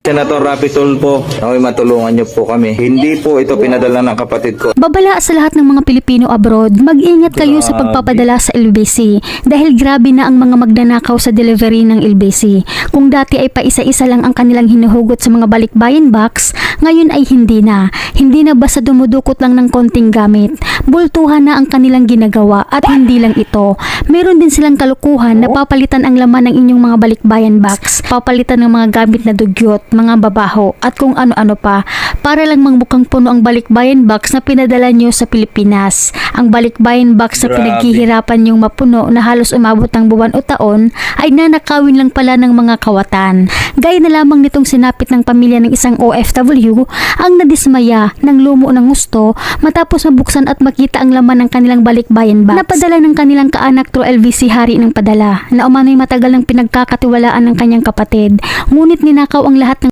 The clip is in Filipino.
Senator Rapi Tulfo, ako'y matulungan niyo po kami. Hindi po ito pinadala ng kapatid ko. Babala sa lahat ng mga Pilipino abroad, mag-ingat kayo sa pagpapadala sa LBC dahil grabe na ang mga magnanakaw sa delivery ng LBC. Kung dati ay paisa-isa lang ang kanilang hinuhugot sa mga balikbayan box, ngayon ay hindi na. Hindi na basta dumudukot lang ng konting gamit. Bultuhan na ang kanilang ginagawa at hindi lang ito. Meron din silang kalukuhan na papalitan ang laman ng inyong mga balikbayan box, papalitan ng mga gamit na dugyot, mga babaho at kung ano-ano pa para lang mangmukhang puno ang balikbayan box na pinadala nyo sa Pilipinas. Ang balikbayan box na pinaghihirapan nyong mapuno na halos umabot ng buwan o taon ay nanakawin lang pala ng mga kawatan. Gaya na lamang nitong sinapit ng pamilya ng isang OFW ang nadismaya ng lumo ng gusto matapos mabuksan at makita ang laman ng kanilang balikbayan box. Napadala ng kanilang kaanak through LVC hari ng padala na umano'y matagal ng pinagkakatiwalaan ng kanyang kapatid. Ngunit ninakaw ang lahat ng